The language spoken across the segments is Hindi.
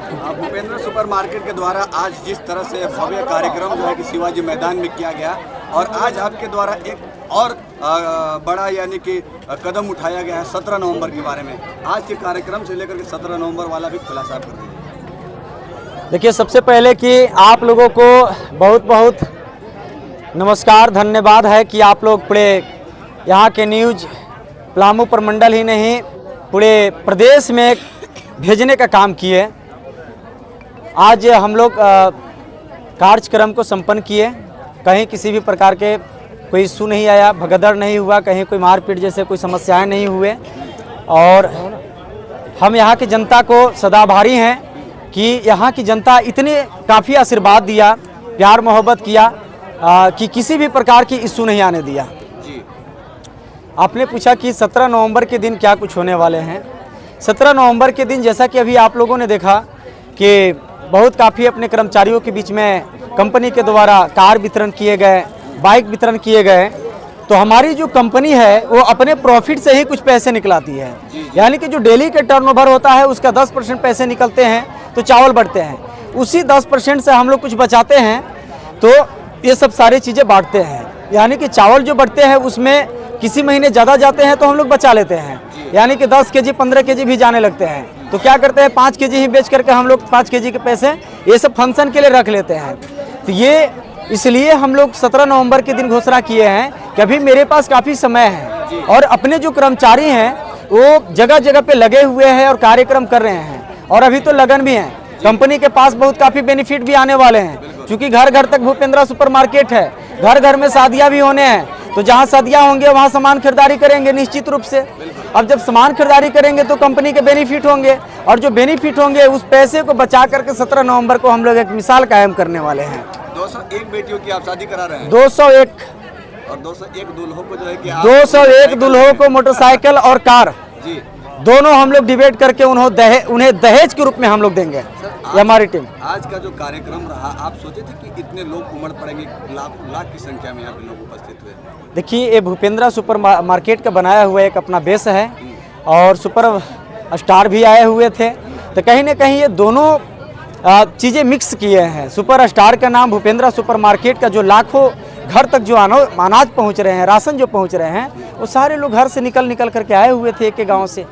भूपेंद्र सुपरमार्केट के द्वारा आज जिस तरह से भव्य कार्यक्रम जो है कि शिवाजी मैदान में किया गया और आज आपके द्वारा एक और बड़ा यानी कि कदम उठाया गया है 17 नवंबर के बारे में, आज के कार्यक्रम से लेकर के 17 नवंबर वाला भी खुलासा कर दीजिए। देखिए, सबसे पहले कि आप लोगों को बहुत बहुत नमस्कार, धन्यवाद है कि आप लोग पूरे यहाँ के न्यूज़ पलामू प्रमंडल ही नहीं पूरे प्रदेश में भेजने का काम किए। आज हम लोग कार्यक्रम को संपन्न किए, कहीं किसी भी प्रकार के कोई इशू नहीं आया, भगदड़ नहीं हुआ, कहीं कोई मारपीट जैसे कोई समस्याएं नहीं हुए। और हम यहाँ की जनता को सदाभारी हैं कि यहाँ की जनता इतने काफ़ी आशीर्वाद दिया, प्यार मोहब्बत किया कि किसी भी प्रकार की इशू नहीं आने दिया। जी, आपने पूछा कि 17 नवंबर के दिन क्या कुछ होने वाले हैं। 17 नवंबर के दिन जैसा कि अभी आप लोगों ने देखा कि बहुत काफ़ी अपने कर्मचारियों के बीच में कंपनी के द्वारा कार वितरण किए गए, बाइक वितरण किए गए। तो हमारी जो कंपनी है वो अपने प्रॉफिट से ही कुछ पैसे निकलाती है, यानी कि जो डेली के टर्नओवर होता है उसका 10% पैसे निकलते हैं तो चावल बढ़ते हैं, उसी 10% से हम लोग कुछ बचाते हैं तो ये सब सारी चीज़ें बांटते हैं। यानी कि चावल जो बढ़ते हैं उसमें किसी महीने ज़्यादा जाते हैं तो हम लोग बचा लेते हैं, यानी कि 10 केजी 15 केजी भी जाने लगते हैं तो क्या करते हैं 5 केजी ही बेच करके हम लोग 5 केजी के पैसे ये सब फंक्शन के लिए रख लेते हैं। तो ये इसलिए हम लोग 17 नवंबर के दिन घोषणा किए हैं कि अभी मेरे पास काफ़ी समय है और अपने जो कर्मचारी हैं वो जगह जगह पे लगे हुए हैं और कार्यक्रम कर रहे हैं और अभी तो लगन भी है। कंपनी के पास बहुत काफ़ी बेनिफिट भी आने वाले हैं क्योंकि घर घर तक भूपेंद्र सुपरमार्केट है, घर घर में शादियाँ भी होने हैं तो जहाँ शादियाँ होंगे वहाँ सामान खरीदारी करेंगे निश्चित रूप से। अब जब सामान खरीदारी करेंगे तो कंपनी के बेनिफिट होंगे और जो बेनिफिट होंगे उस पैसे को बचा करके 17 नवंबर को हम लोग एक मिसाल कायम करने वाले हैं। 201 बेटियों की आप शादी करा रहे हैं, 201 और 201 दूल्हों को जो है कि 201 दूल्हों को मोटरसाइकिल और कार जी दोनों हम लोग डिबेट करके उन्हें दहेज के रूप में हम लोग देंगे। ये हमारी टीम। आज का जो कार्यक्रम रहा, आप सोचे थे कि इतने लोग उमड़ पड़ेंगे, लाख की संख्या में यहाँ पे लोग उपस्थित हुए? देखिए, ये भूपेंद्र सुपर मार्केट का बनाया हुआ एक अपना बेस है और सुपर स्टार भी आए हुए थे तो कहीं ना कहीं ये दोनों चीज़ें मिक्स किए हैं। सुपर स्टार का नाम भूपेंद्र सुपर मार्केट का जो लाखों घर तक जो अनाज पहुंच रहे हैं, राशन जो पहुंच रहे हैं, वो सारे लोग घर से निकल करके आए हुए थे एक गांव से।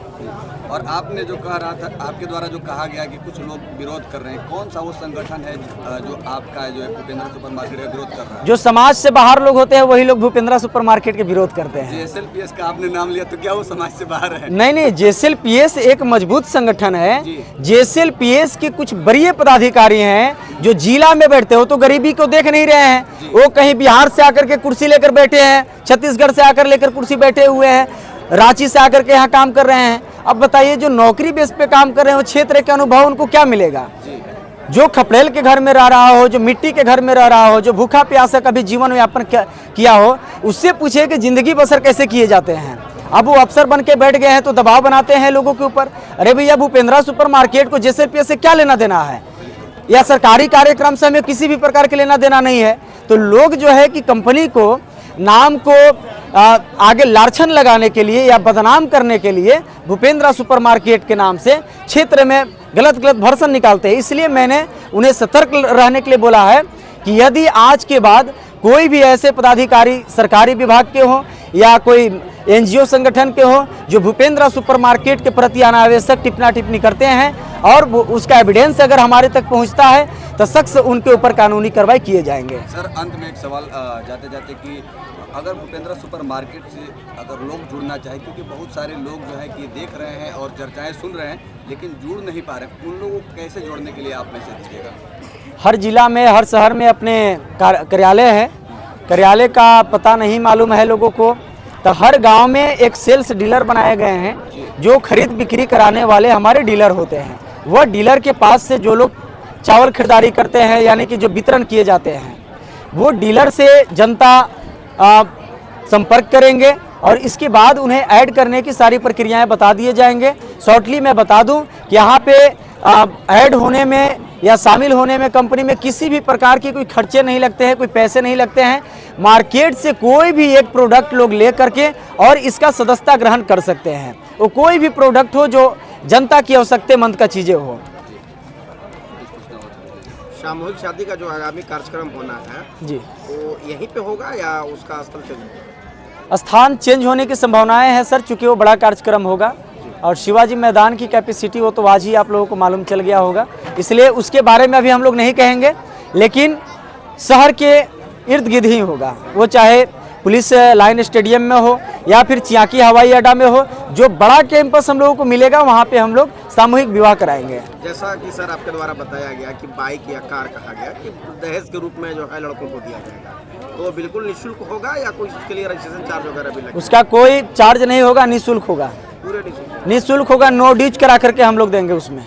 और आपने जो कह रहा था, आपके द्वारा जो कहा गया कि कुछ लोग विरोध कर रहे हैं, कौन सा वो संगठन है जो आपका जो है भूपेंद्र सुपरमार्केट का विरोध कर रहा है? जो समाज से बाहर लोग होते हैं वही लोग भूपेंद्र सुपरमार्केट के विरोध करते हैं। जेएसएलपीएस का आपने नाम लिया तो क्या वो समाज से बाहर है? नहीं, जेएसएलपीएस एक मजबूत संगठन है। जेएसएलपीएस के कुछ वरीय पदाधिकारी हैं जो जिला में बैठते हो तो गरीबी को देख नहीं रहे हैं, वो कहीं बिहार से आकर के कुर्सी लेकर बैठे हैं, छत्तीसगढ़ से आकर लेकर कुर्सी बैठे हुए हैं, रांची से आकर के यहाँ काम कर रहे हैं। अब बताइए, जो नौकरी बेस पे काम कर रहे हैं वो क्षेत्र के अनुभव उनको क्या मिलेगा? जो खपड़ेल के घर में रह रहा हो, जो मिट्टी के घर में रह रहा हो, जो भूखा प्यासा कभी जीवन यापन किया हो, उससे पूछे कि जिंदगी बसर कैसे किए जाते हैं। अब वो अफसर बन के बैठ गए हैं तो दबाव बनाते हैं लोगों के ऊपर। अरे भैया, भूपेंद्र सुपर मार्केट को जेएसएलपीएस से क्या लेना देना है, या सरकारी कार्यक्रम से हमें किसी भी प्रकार के लेना देना नहीं है। तो लोग जो है कि कंपनी को नाम को आगे लाछन लगाने के लिए या बदनाम करने के लिए भूपेंद्र सुपरमार्केट के नाम से क्षेत्र में गलत वर्सन निकालते हैं। इसलिए मैंने उन्हें सतर्क रहने के लिए बोला है कि यदि आज के बाद कोई भी ऐसे पदाधिकारी सरकारी विभाग के हो या कोई एनजीओ संगठन के हो जो भूपेंद्र सुपरमार्केट के प्रति अनावश्यक टिप्पणी टिप्पणी करते हैं और उसका एविडेंस अगर हमारे तक पहुंचता है तो सख्त उनके ऊपर कानूनी कार्रवाई किए जाएंगे। सर, अंत में एक सवाल जाते जाते कि अगर भूपेंद्र सुपरमार्केट से अगर लोग जुड़ना चाहे, क्योंकि बहुत सारे लोग जो है कि देख रहे हैं और चर्चाएं सुन रहे हैं लेकिन जुड़ नहीं पा रहे, उन लोगों को कैसे जोड़ने के लिए आप मैसेज दीजिएगा? हर जिला में, हर शहर में अपने कार्यालय है, कार्यालय का पता नहीं मालूम है लोगों को, तो हर गांव में एक सेल्स डीलर बनाए गए हैं जो खरीद बिक्री कराने वाले हमारे डीलर होते हैं। वह डीलर के पास से जो लोग चावल खरीदारी करते हैं, यानी कि जो वितरण किए जाते हैं, वो डीलर से जनता संपर्क करेंगे और इसके बाद उन्हें ऐड करने की सारी प्रक्रियाएं बता दिए जाएंगे। शॉर्टली मैं बता दूं कि यहाँ पे ऐड होने में या शामिल होने में कंपनी में किसी भी प्रकार की कोई खर्चे नहीं लगते हैं, कोई पैसे नहीं लगते हैं। मार्केट से कोई भी एक प्रोडक्ट लोग ले करके और इसका सदस्यता ग्रहण कर सकते हैं। वो कोई भी प्रोडक्ट हो जो जनता की आवश्यकतामंद का चीज़ें हो। घोषणा हो रही है। सामूहिक शादी का जो आगामी कार्यक्रम होना है जी, वो यहीं पे होगा या उसका स्थल चेंज? स्थान चेंज होने की संभावनाएं हैं सर, चूँकि वो बड़ा कार्यक्रम होगा और शिवाजी मैदान की कैपेसिटी वो तो आज ही आप लोगों को मालूम चल गया होगा, इसलिए उसके बारे में अभी हम लोग नहीं कहेंगे। लेकिन शहर के इर्द गिर्द ही होगा, वो चाहे पुलिस लाइन स्टेडियम में हो या फिर चियाकी हवाई अड्डा में हो, जो बड़ा कैंपस हम लोगों को मिलेगा वहाँ पे हम लोग सामूहिक विवाह कराएंगे। जैसा कि सर आपके द्वारा बताया गया कि बाइक या कार कहा गया कि दहेज के रूप में जो है लड़कों को दिया जाएगा, तो वो बिल्कुल निःशुल्क होगा या कोई उसके लिए रजिस्ट्रेशन चार्ज वगैरह भी लगेगा? उसका कोई चार्ज नहीं होगा, निःशुल्क होगा, पूरे निःशुल्क? निःशुल्क होगा, नो ड्यूज करा करके हम लोग देंगे। उसमें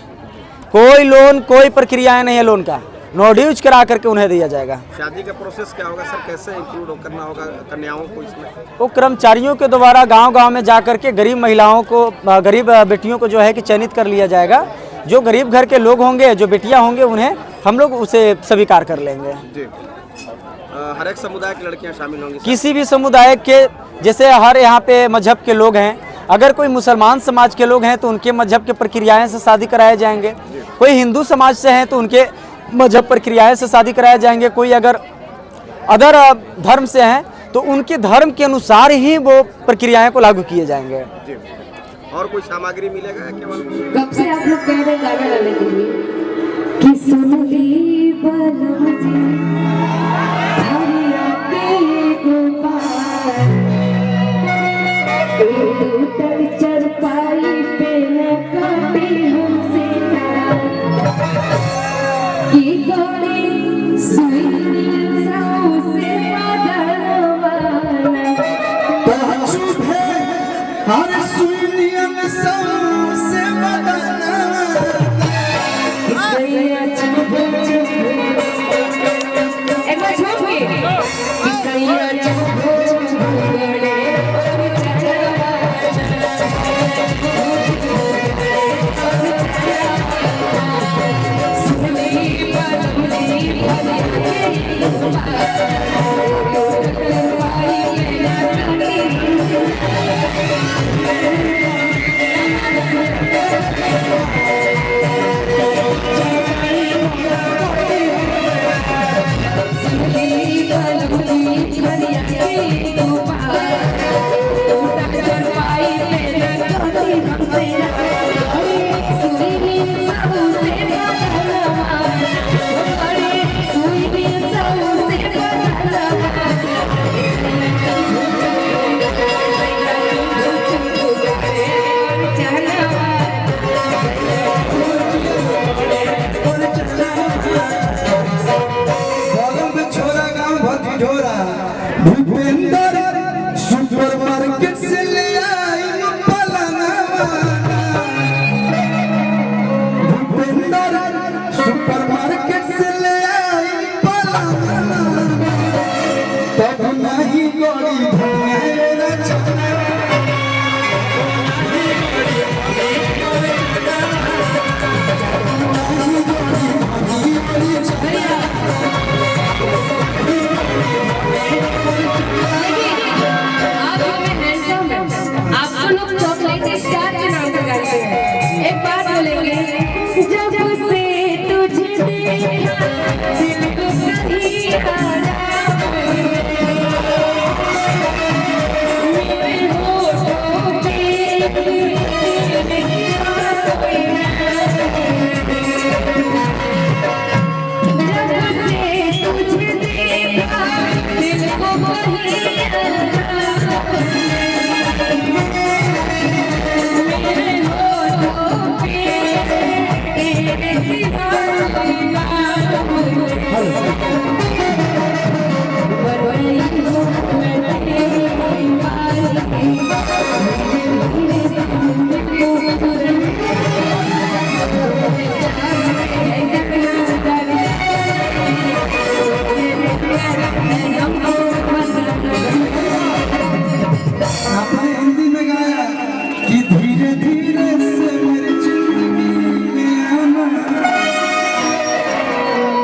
कोई लोन, कोई प्रक्रियाएं नहीं है लोन का, नो ड्यूज करा करके उन्हें दिया जाएगा। शादी का प्रोसेस क्या होगा सर, कैसे इंक्लूड करना होगा कन्याओं को इसमें? वो कर्मचारियों के द्वारा गांव-गांव में जा करके गरीब महिलाओं को, गरीब बेटियों को जो है कि चयनित कर लिया जाएगा। जो गरीब घर के लोग होंगे, जो बेटियां होंगे, उन्हें हम लोग उसे स्वीकार कर लेंगे। जी, हर एक समुदाय की लड़कियां शामिल होंगी? किसी भी समुदाय के, जैसे हर यहाँ पे मजहब के लोग हैं, अगर कोई मुसलमान समाज के लोग हैं तो उनके मजहब के प्रक्रियाएं से शादी कराए जाएंगे, कोई हिंदू समाज से हैं तो उनके मजहब प्रक्रियाएं से शादी कराए जाएंगे, कोई अगर अदर धर्म से हैं तो उनके धर्म के अनुसार ही वो प्रक्रियाएं को लागू किए जाएंगे। जी, और कोई सामग्री मिलेगा या केवल? कब से आप लोग कह रहे हैं गाना गाने के लिए कि सुन ली बलम जी हरिया के गोपाल टूटल चरपाई पे न काटे हमसे की गोरी सुई साऊ से बदलवाना हर सुनियन से बदना सैया चुप एक बार चुप हुई सैया चुप बड़े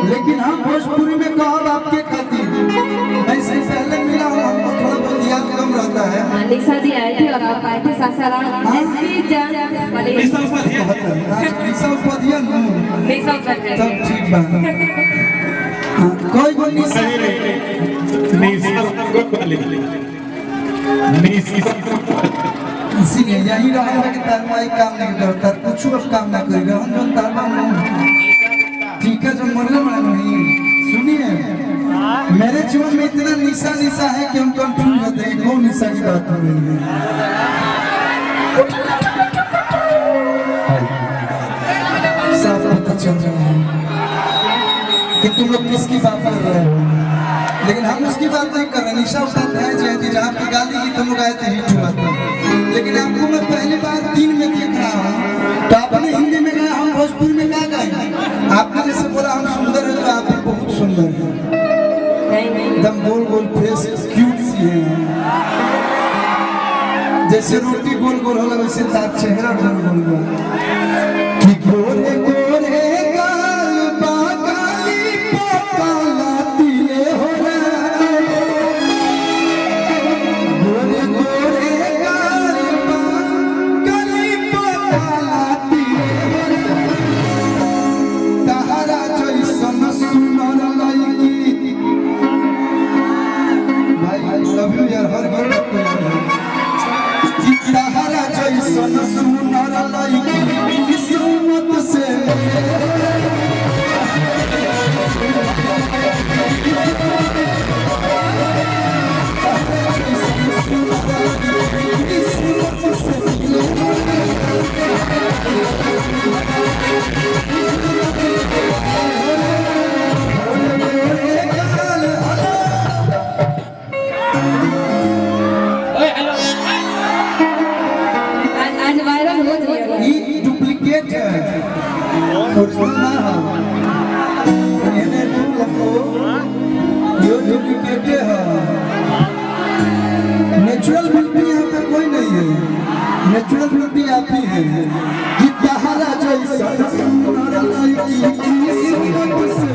लेकिन हम भोजपुरी में कहब आपके खातिर ऐसे पहले मिला हूँ, हमको थोड़ा बहुत याद कम रहता है। निशा जी आए थे और आप आए थे सासाराम निशा उपाध्याय निशा सब ठीक ठीक बा। हाँ, कोई को निशा इसीलिए यही रहा कि तार माई काम नहीं कर तार कुछ अब काम ना करी रहन जोन तार मां ठीक है जो मरने वाला नहीं। सुनिए मेरे जीवन में इतना निशा निशा है कि हम कंफ्यूज होते हैं कौन निशा की बात हो रही है। सब पता चल रहा है कि तुम लोग किसकी बात कर रहे हो, लेकिन हम उसकी बात नहीं कर रहे। निशा उपाध्याय जयंती जहाँ पे गाली की तुम लोग आए थे हिट हुआ था, लेकिन आपको मैं पहली बार 3 में देख रहा हूँ। तो आपने हिंदी में गाया, हम भोजपुरी में क्या गाए? आपने जैसे बोला हम सुंदर है तो आप भी बहुत सुंदर है, एकदम गोल गोल फेस क्यूट सी है, जैसे रोटी गोल गोल होला वैसे तार चेहरा गोल गोल हुआ कि गोरे गोरे गाल बागाली पकाला तिले हो गोरे गोरे गाल बागाली पकाला तिले तहरा जैसन सुनर लड़की। भाई आई लव यू यार, हर बार आपको याद है कि तहरा जैसन सुनर लड़की किस्मत से आज वायरल हो रही है। ये डुप्लीकेट है, ओरिजिनल ना है। ये डुप्लीकेट है, नेचुरल ब्यूटी यहाँ पे कोई नहीं है, नेचुरल ब्यूटी आप ही है। कि तहरा जैसा सुंदर लड़की किस्मत से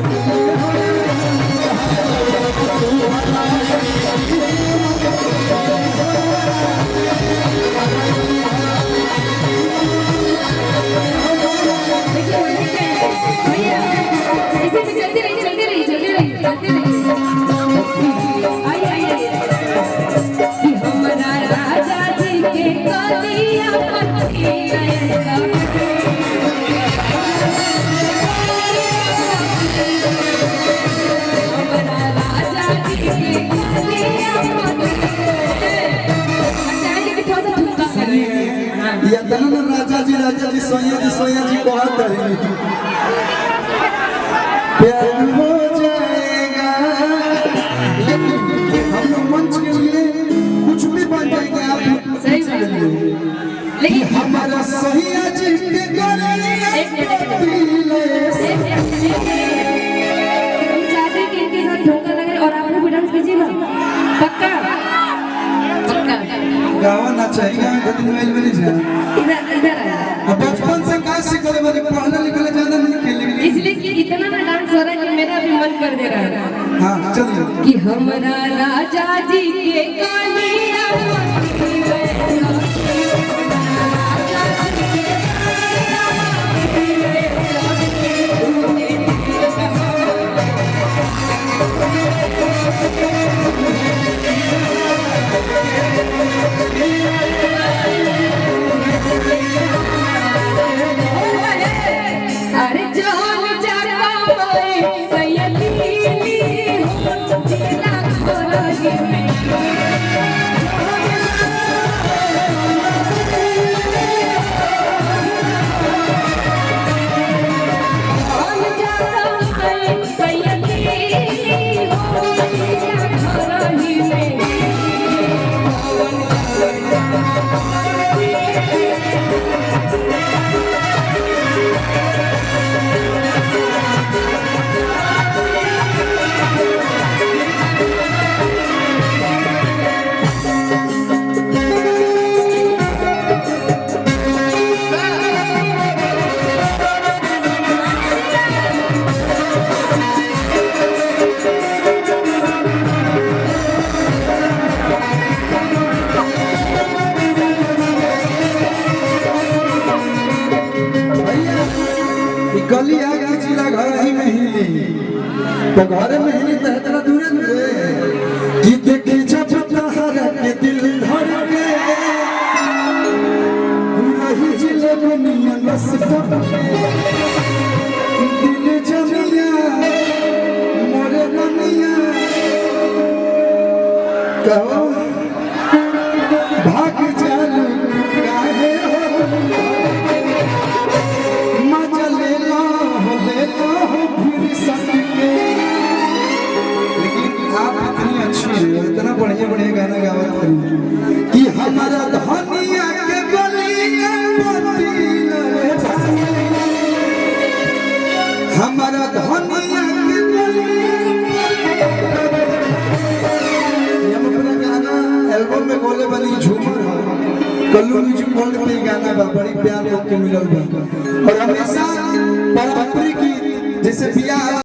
राजा जी सोया जी कहत रही प्यार हो जाएगा, लेकिन हम लोग मंच के लिए कुछ भी बन जाएंगे। आप सही बात है, लेकिन हमारा सोया जी के हम चाहते हैं कि इनके साथ धोखा लगे और आप लोग भी डांस कीजिए ना, पक्का पक्का गाना चाहिए। लेकिन मैं नहीं जाना इधर इधर आ। बचपन से का सीखले बने, पढ़ने लिखने ज्यादा नहीं खेले, इसलिए कि इतना ना डांस हो रहा है कि मेरा भी मन कर दे रहा है। हाँ चलिए कि हमारा राजा जी के कालिया अरे जान जाता मैं सयली हो जिला खोला तो घर में ही तो इतना दूरे दूरे कि देखी जब तहरा के दिल धर के रही जिले बनिया बस दिल जमिया मोरे रनिया कहो भाग जालू काहे हो मजा ले लो फिर सटके। लेकिन आप इतनी अच्छी है, इतना बढ़िया बढ़िया गाना गावत है कि हमारा धनिया के गलिया पति लगे भाई, हमारा धनिया के गलिया हम अपना गाना एल्बम में बोले बनी झूमर हो कल्लू म्यूजिक वर्ल्ड पे गाना बा बड़ी प्यार लोग के मिलल बा और हमेशा पारंपरिक गीत जैसे बियाह